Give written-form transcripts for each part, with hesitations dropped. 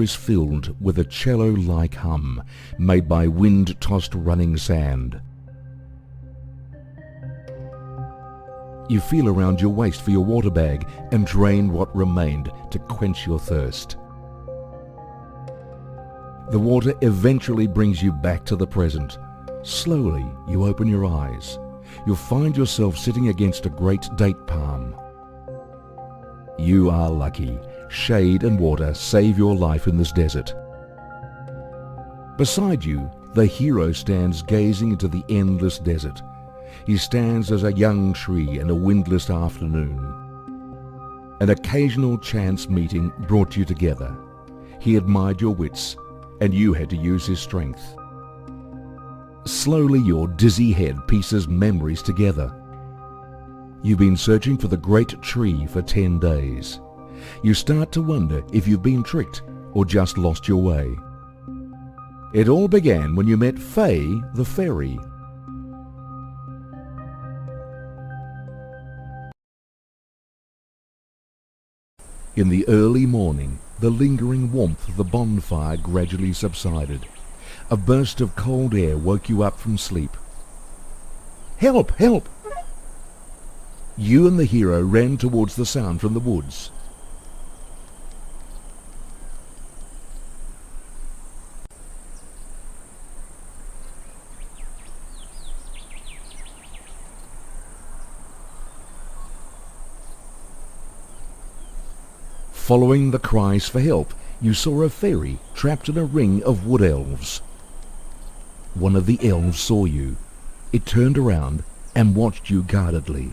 air is filled with a cello-like hum made by wind-tossed running sand. You feel around your waist for your water bag and drain what remained to quench your thirst. The water eventually brings you back to the present. Slowly, you open your eyes. You'll find yourself sitting against a great date palm. You are lucky. Shade and water save your life in this desert. Beside you, the hero stands gazing into the endless desert. He stands as a young tree in a windless afternoon. An occasional chance meeting brought you together. He admired your wits, and you had to use his strength. Slowly your dizzy head pieces memories together. You've been searching for the great tree for 10 days. You start to wonder if you've been tricked or just lost your way. It all began when you met Faye the fairy. In the early morning, the lingering warmth of the bonfire gradually subsided. A burst of cold air woke you up from sleep. Help! Help! You and the hero ran towards the sound from the woods. Following the cries for help, you saw a fairy trapped in a ring of wood elves. One of the elves saw you. It turned around and watched you guardedly.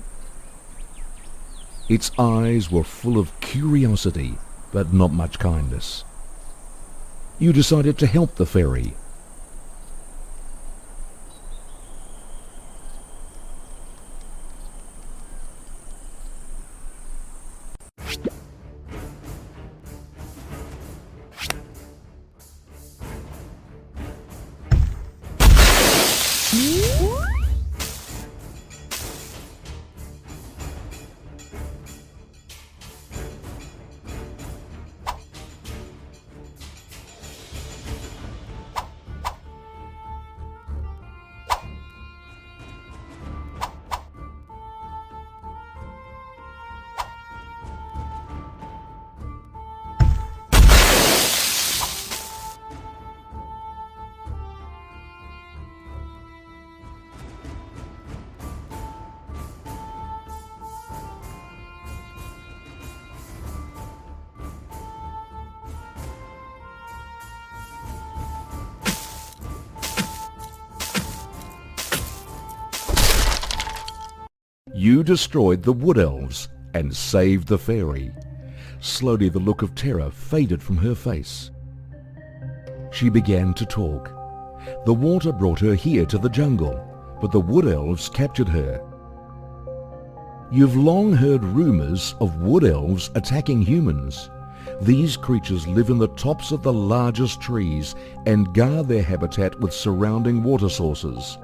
Its eyes were full of curiosity, but not much kindness. You decided to help the fairy. You destroyed the wood elves and saved the fairy. Slowly the look of terror faded from her face. She began to talk. The water brought her here to the jungle, but the wood elves captured her. You've long heard rumors of wood elves attacking humans. These creatures live in the tops of the largest trees and guard their habitat with surrounding water sources.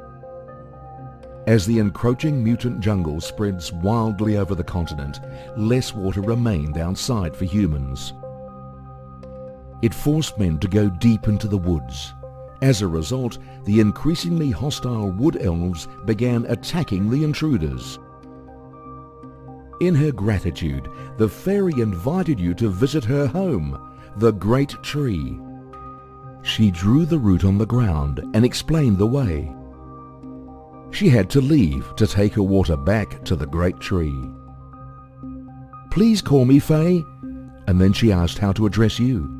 As the encroaching mutant jungle spreads wildly over the continent, less water remained outside for humans. It forced men to go deep into the woods. As a result, the increasingly hostile wood elves began attacking the intruders. In her gratitude, the fairy invited you to visit her home, the Great Tree. She drew the root on the ground and explained the way. She had to leave to take her water back to the Great Tree. Please call me Faye. And then she asked how to address you.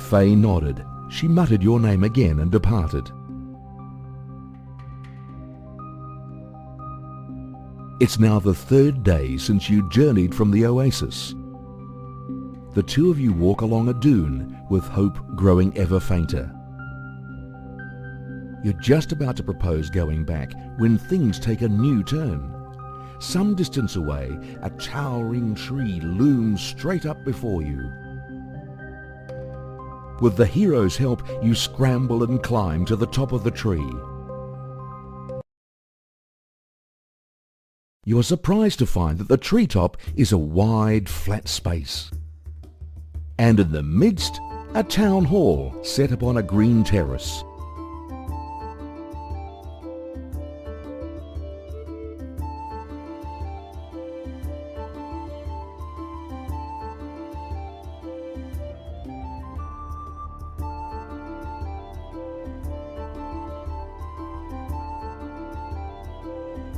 Faye nodded. She muttered your name again and departed. It's now the third day since you journeyed from the oasis. The two of you walk along a dune with hope growing ever fainter. You're just about to propose going back when things take a new turn. Some distance away, a towering tree looms straight up before you. With the hero's help, you scramble and climb to the top of the tree. You are surprised to find that the treetop is a wide, flat space. And in the midst, a town hall set upon a green terrace.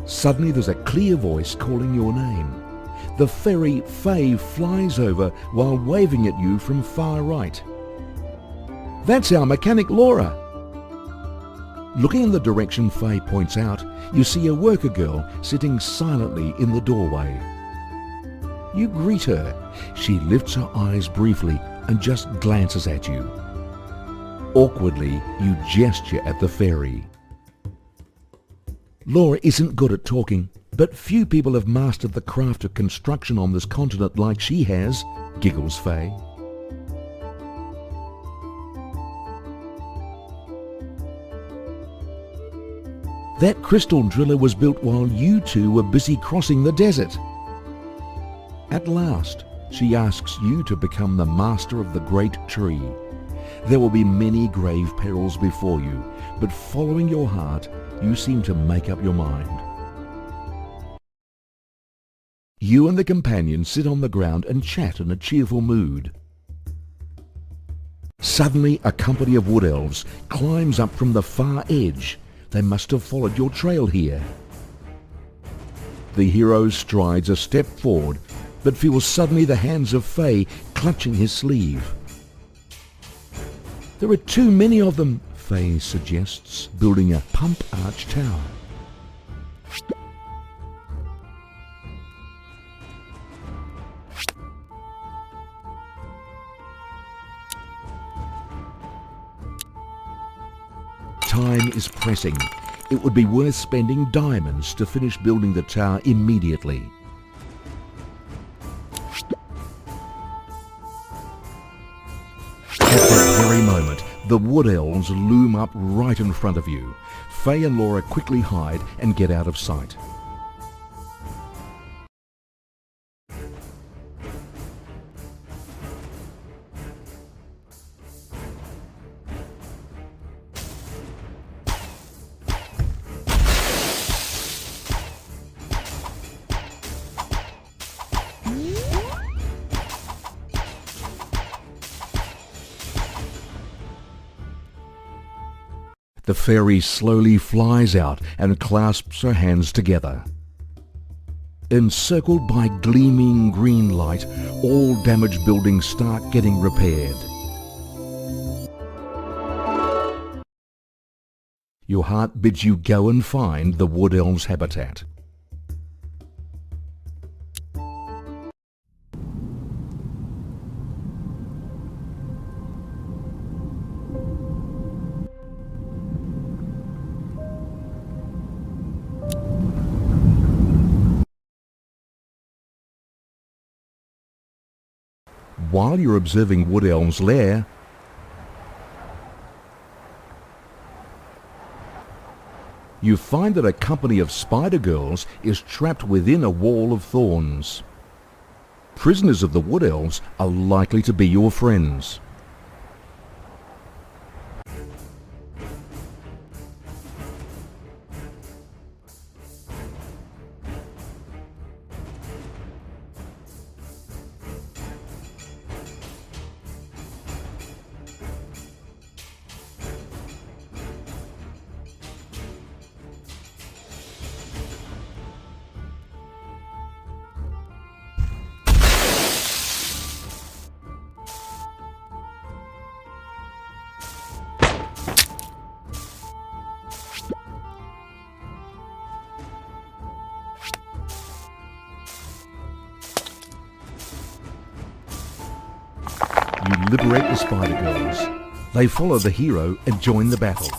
Suddenly there's a clear voice calling your name. The fairy Faye flies over while waving at you from far right. That's our mechanic Laura. Looking in the direction Faye points out, you see a worker girl sitting silently in the doorway. You greet her. She lifts her eyes briefly and just glances at you. Awkwardly, you gesture at the fairy. Laura isn't good at talking, but few people have mastered the craft of construction on this continent like she has, giggles Faye. That crystal driller was built while you two were busy crossing the desert. At last, she asks you to become the master of the great tree. There will be many grave perils before you, but following your heart, you seem to make up your mind. You and the companion sit on the ground and chat in a cheerful mood. Suddenly, a company of wood elves climbs up from the far edge. They must have followed your trail here. The hero strides a step forward, but feels suddenly the hands of Faye clutching his sleeve. There are too many of them, Faye suggests, building a pump arch tower. Time is pressing. It would be worth spending diamonds to finish building the tower immediately. At that very moment, the wood elves loom up right in front of you. Faye and Laura quickly hide and get out of sight. The fairy slowly flies out and clasps her hands together. Encircled by gleaming green light, all damaged buildings start getting repaired. Your heart bids you go and find the wood elves' habitat. While you're observing Wood Elm's lair, you find that a company of spider girls is trapped within a wall of thorns. Prisoners of the Wood Elves are likely to be your friends. You liberate the spider girls. They follow the hero and join the battle.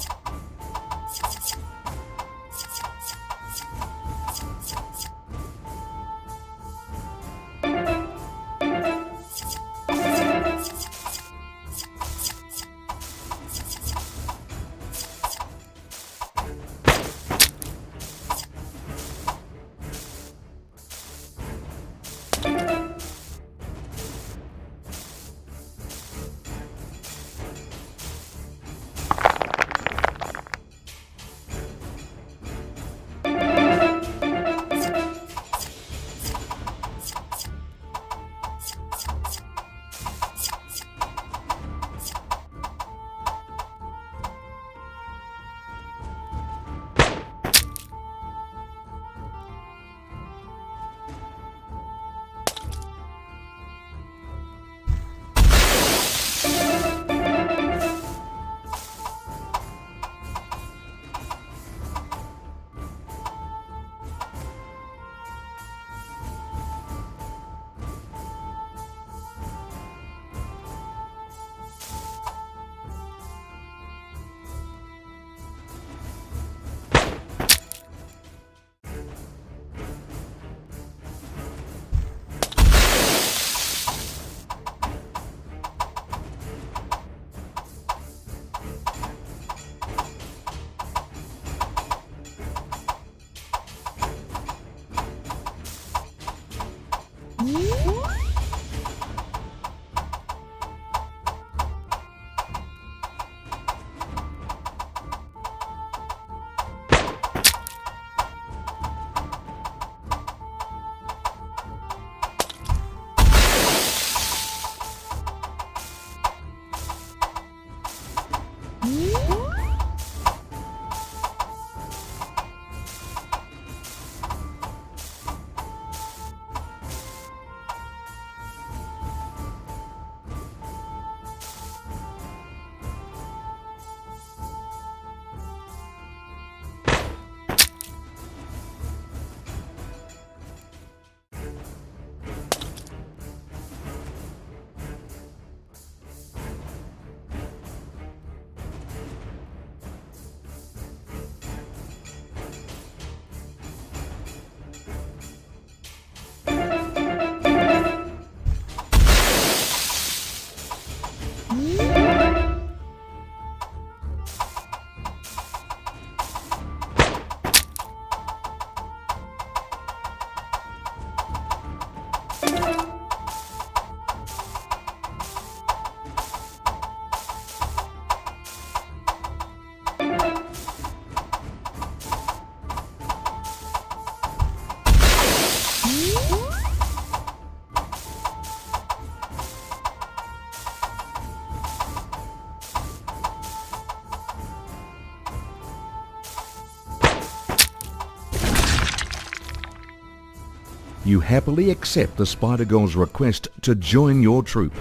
You happily accept the Spider Girl's request to join your troop.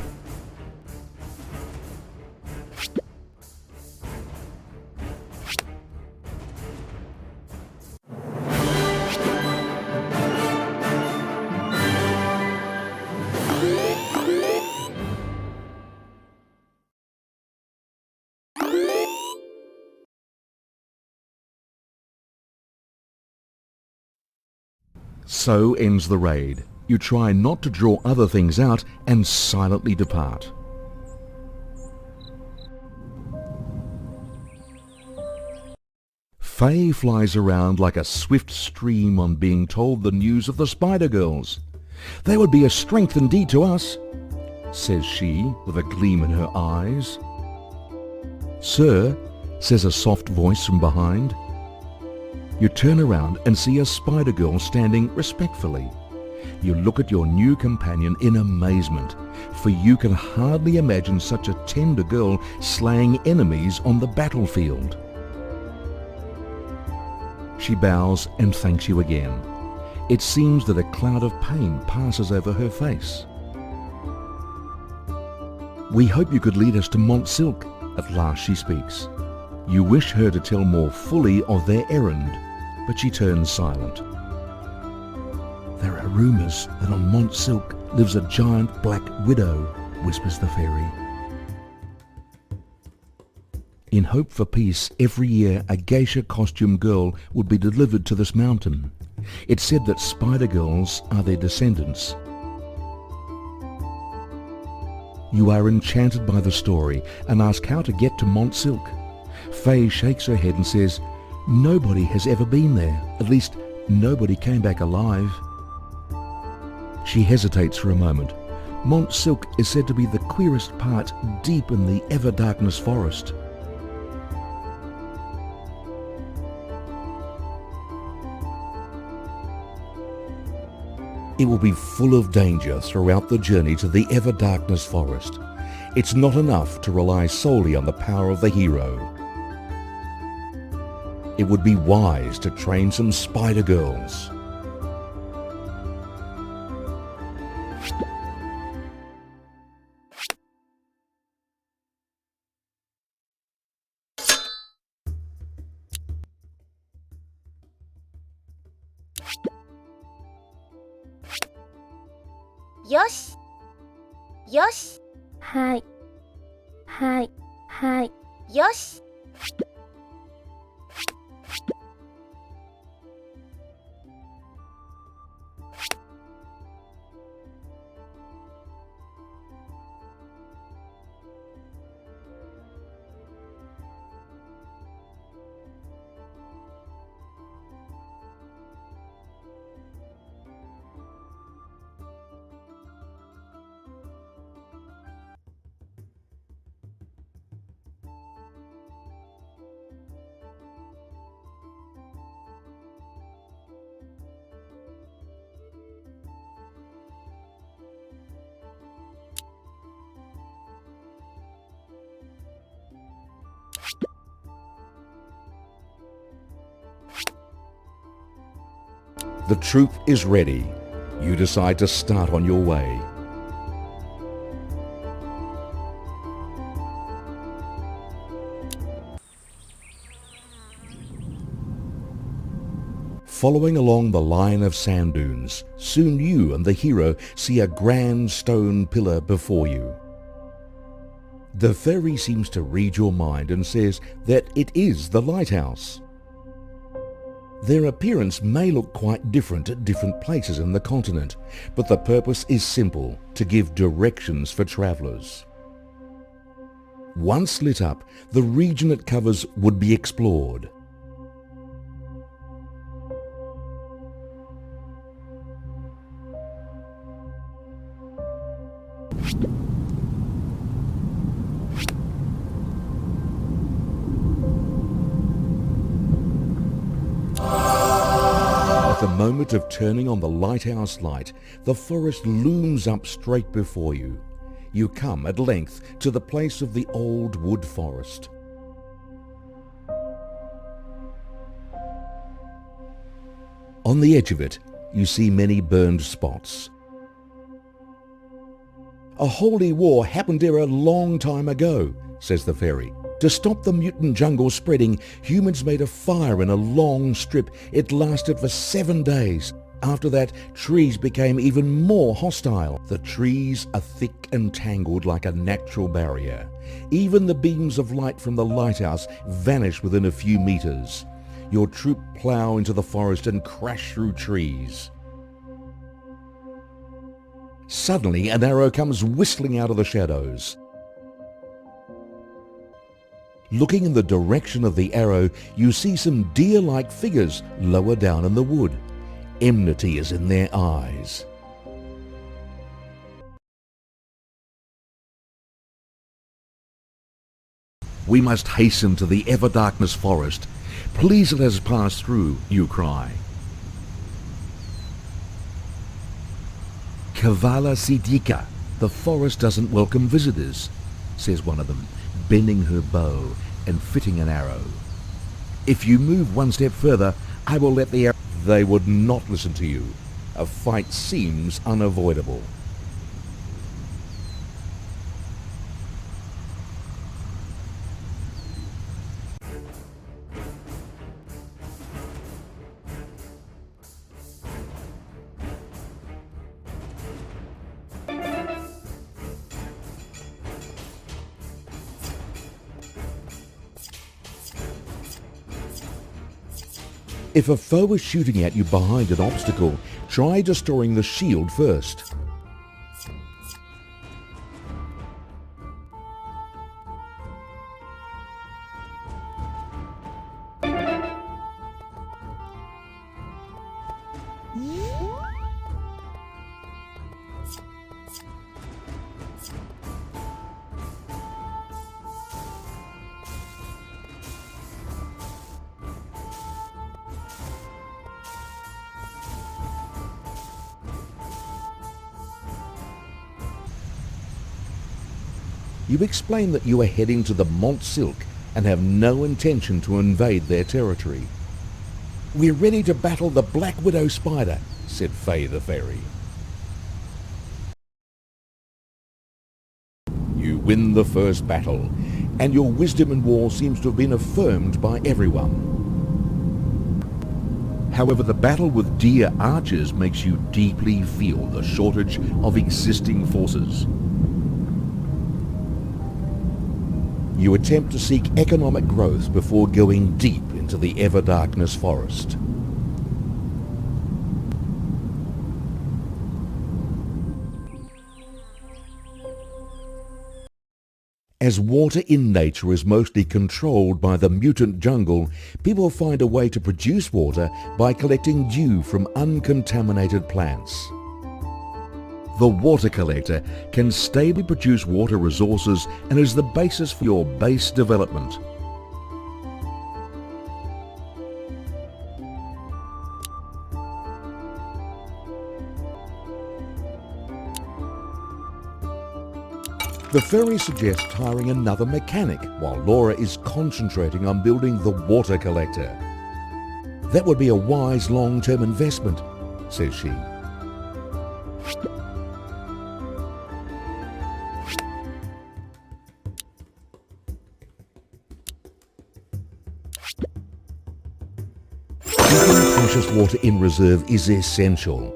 So ends the raid. You try not to draw other things out and silently depart. Faye flies around like a swift stream on being told the news of the Spider Girls. "They would be a strength indeed to us," says she with a gleam in her eyes. "Sir," says a soft voice from behind. You turn around and see a Spider Girl standing respectfully. You look at your new companion in amazement, for you can hardly imagine such a tender girl slaying enemies on the battlefield. She bows and thanks you again. It seems that a cloud of pain passes over her face. "We hope you could lead us to Mont Silk," at last she speaks. You wish her to tell more fully of their errand, but she turns silent. "There are rumours that on Mont Silk lives a giant black widow," whispers the fairy. In hope for peace, every year a geisha costume girl would be delivered to this mountain. It's said that Spider Girls are their descendants. You are enchanted by the story and ask how to get to Mont Silk. Faye shakes her head and says, "Nobody has ever been there. At least, nobody came back alive." She hesitates for a moment. Mont Silk is said to be the queerest part deep in the ever-darkness forest. It will be full of danger throughout the journey to the ever-darkness forest. It's not enough to rely solely on the power of the hero. It would be wise to train some Spider Girls. Yosh. Yosh. はい。はい。はい。 Yosh. The troop is ready. You decide to start on your way. Following along the line of sand dunes, soon you and the hero see a grand stone pillar before you. The fairy seems to read your mind and says that it is the lighthouse. Their appearance may look quite different at different places in the continent, but the purpose is simple, to give directions for travellers. Once lit up, the region it covers would be explored. At the moment of turning on the lighthouse light, the forest looms up straight before you. You come at length to the place of the old wood forest. On the edge of it, you see many burned spots. A holy war happened here a long time ago, says the fairy. To stop the mutant jungle spreading, humans made a fire in a long strip. It lasted for 7 days. After that, trees became even more hostile. The trees are thick and tangled like a natural barrier. Even the beams of light from the lighthouse vanish within a few meters. Your troop plough into the forest and crash through trees. Suddenly, an arrow comes whistling out of the shadows. Looking in the direction of the arrow, you see some deer-like figures lower down in the wood. Enmity is in their eyes. We must hasten to the ever-darkness forest. Please let us pass through, you cry. Kavala Sidika, the forest doesn't welcome visitors, says one of them, bending her bow and fitting an arrow. If you move one step further, I will let the arrow... They would not listen to you. A fight seems unavoidable. If a foe is shooting at you behind an obstacle, try destroying the shield first. You explain that you are heading to the Mont Silk and have no intention to invade their territory. We're ready to battle the Black Widow Spider, said Faye the Fairy. You win the first battle, and your wisdom in war seems to have been affirmed by everyone. However, the battle with deer archers makes you deeply feel the shortage of existing forces. You attempt to seek economic growth before going deep into the ever-darkness forest. As water in nature is mostly controlled by the mutant jungle, people find a way to produce water by collecting dew from uncontaminated plants. The water collector can stably produce water resources and is the basis for your base development. The fairy suggests hiring another mechanic while Laura is concentrating on building the water collector. That would be a wise long-term investment, says she. Keeping precious water in reserve is essential.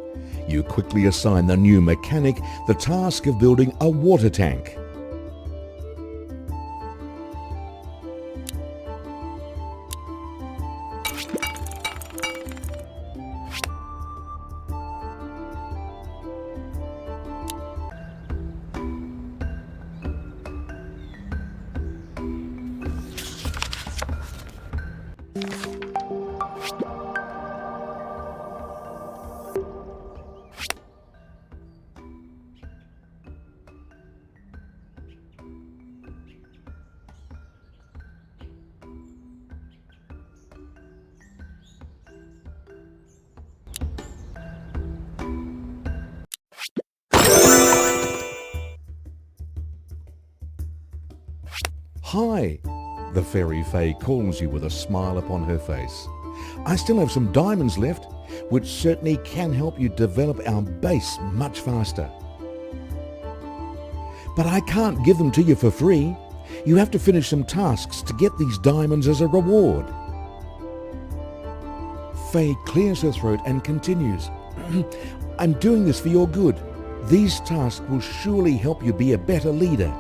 You quickly assign the new mechanic the task of building a water tank. Hi, the fairy Faye calls you with a smile upon her face. I still have some diamonds left. which certainly can help you develop our base much faster. But I can't give them to you for free. You have to finish some tasks to get these diamonds as a reward. Faye clears her throat and continues. I'm doing this for your good. These tasks will surely help you be a better leader.